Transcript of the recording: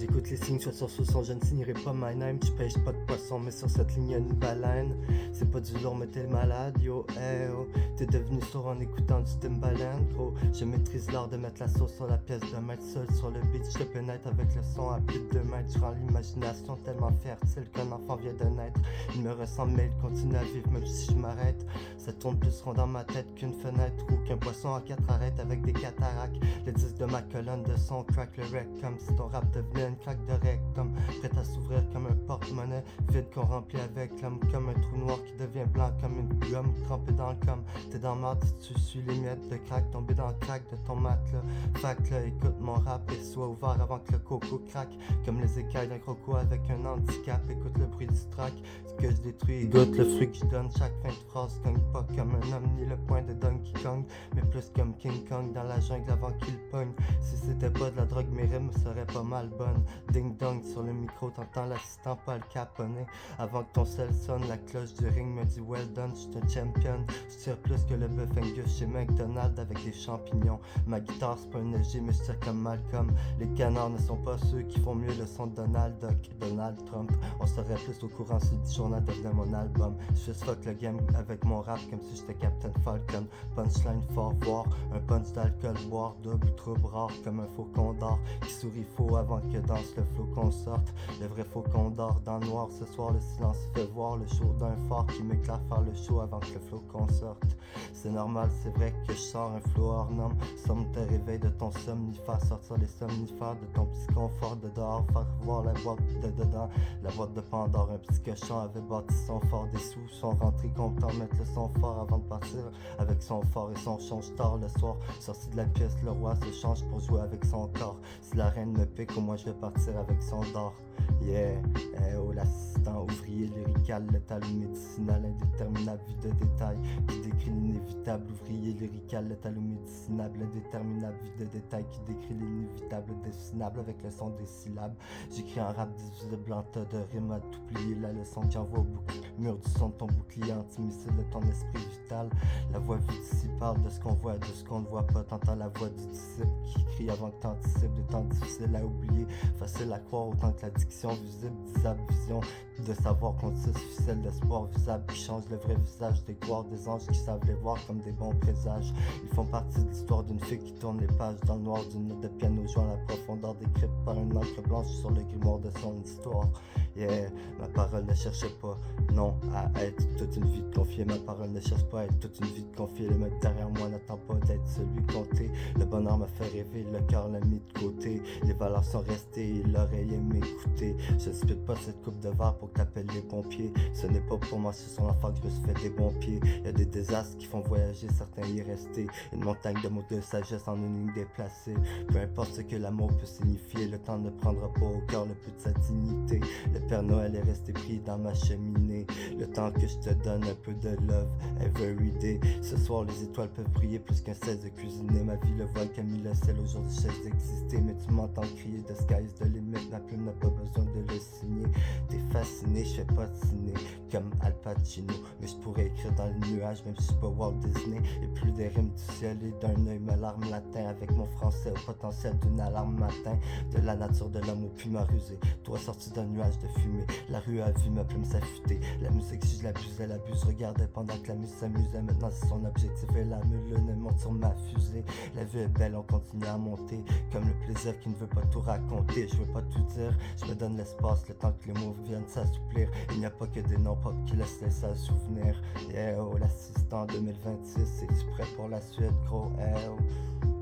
J'écoute les signes, soit sur son, je ne signerai pas my name. Tu pêches pas de poisson, mais sur cette ligne y'a une baleine. C'est pas du lourd, mais t'es malade, yo, hey, oh. T'es devenu sourd en écoutant du Timbaland, gros. Je maîtrise l'art de mettre la sauce sur la pièce de maître. Seul sur le beat, je te pénètre avec le son à plus de 2 mètres. Je rends l'imagination tellement fertile qu'un enfant vient de naître. Il me ressemble, mais il continue à vivre même si je m'arrête. Ça tourne plus rond dans ma tête qu'une fenêtre ou qu'un poisson à 4 arêtes avec des cataractes. Le disque de ma colonne de son crack le rec, comme si ton rap devenait une craque de rectum, prête à s'ouvrir comme un porte-monnaie vide qu'on remplit avec l'homme, comme un trou noir qui devient blanc comme une gomme trempée dans le com. T'es dans le marde si tu suis les miettes de crack tombé dans le crack de ton matelas. Fac là, écoute mon rap et sois ouvert avant que le coco craque, comme les écailles d'un croco avec un handicap. Écoute le bruit du track, ce que je détruis, goûte le fruit que je donne. Chaque fin de phrase cogne pas comme un homme ni le point de Donkey Kong, mais plus comme King Kong dans la jungle avant qu'il pogne. Si c'était pas de la drogue, mes rimes seraient pas mal bonnes. Ding dong sur le micro, t'entends l'assistant pas le caponner. Avant que ton sel sonne, la cloche du ring me dit well done, j'suis un champion. J'tire plus que le bœuf Angus chez McDonald's avec des champignons. Ma guitare c'est pas un EG, mais j'tire comme Malcolm. Les canards ne sont pas ceux qui font mieux le son de Donald Duck, Donald Trump. On serait plus au courant si le journal devenait mon album. J'fais fuck le game avec mon rap comme si j'étais Captain Falcon. Punchline fort voir, un punch d'alcool boire, double trouble rare comme un faucon d'or qui sourit faux avant que danse le flocon sorte. Le vrai faucon d'or dans le noir ce soir, le silence fait voir le show d'un phare qui m'éclaire faire le show avant que le flocon sorte. C'est normal, c'est vrai que je sors un flow hors norme. Somme te réveille de ton somnifère, sortir les somnifères de ton petit confort de dehors, faire voir la boîte de dedans, la boîte de Pandore. Un petit cochon avait bâti son fort, des sous sont rentrés content, mettre le son fort avant de partir avec son fort et son change tard le soir. Sorti de la pièce, le roi se change pour jouer avec son corps. Si la reine me pique, au moins je vais partir avec son d'or. Yeah, oh l'assistant ouvrier lyrical, létal ou médicinal, indéterminable, vue de détails qui décrit l'inévitable. Ouvrier lyrical, létal ou médicinable, indéterminable, vue de détails qui décrit l'inévitable, dessinable avec le son des syllabes. J'écris un rap divisible en tas de rimes à tout plier. La leçon qui envoie au mur du son de ton bouclier antimissile de ton esprit vital. La voix vue d'ici parle de ce qu'on voit et de ce qu'on ne voit pas. T'entends la voix du disciple qui crie avant que t'anticipes. Des temps difficiles à oublier, facile à croire autant que la diction visible, disable, vision de savoir qu'on tisse ficelle d'espoir visible qui change le vrai visage des gloires des anges qui savent les voir comme des bons présages. Ils font partie de l'histoire d'une fille qui tourne les pages dans le noir d'une note de piano jouant à la profondeur décrite par une encre blanche sur le grimoire de son histoire. Yeah, ma parole ne cherche pas, non, à être toute une vie de confier. Ma parole ne cherche pas à être toute une vie de confier. Le mec derrière moi n'attend pas d'être celui compté. Le bonheur m'a fait rêver, le cœur l'a mis de côté. Les valeurs sont restées, l'oreille aime m'écouter. Je ne spite pas cette coupe de verre pour que t'appelles les pompiers. Ce n'est pas pour moi, c'est son enfant que je me suis fait des bons pieds. Y a des désastres qui font voyager, certains y rester. Une montagne de mots de sagesse en une ligne déplacée. Peu importe ce que l'amour peut signifier, le temps ne prendra pas au cœur le peu de sa dignité. Le Père Noël est resté pris dans ma cheminée. Le temps que je te donne un peu de love every day. Ce soir les étoiles peuvent briller plus qu'un cesse de cuisiner. Ma vie le voile qu'a mis le sel aujourd'hui cesse d'exister. Mais tu m'entends crier de sky is the limit. Ma plume n'a pas besoin de le signer. T'es fasciné, je fais pas de ciné comme Al Pacino, mais je pourrais écrire dans les nuages même si je suis pas Walt Disney. Et plus des rimes du ciel et d'un œil me larme latin avec mon français au potentiel d'une alarme matin. De la nature de l'homme au puma rusé, toi sorti d'un nuage de fumée. La rue a vu ma plume s'affûter. La musique si je l'abuse, elle abuse. Regardais pendant que la musique s'amusait. Maintenant c'est son objectif et la mule ne monte sur ma fusée. La vue est belle, on continue à monter comme le plaisir qui ne veut pas tout raconter. Je veux pas tout dire, je me donne l'espace, le temps que les mots viennent s'assouplir. Il n'y a pas que des noms pop qui laissent ça souvenir. Yeah, oh, l'assistant 2026, es-tu prêt pour la suite, gros? Oh.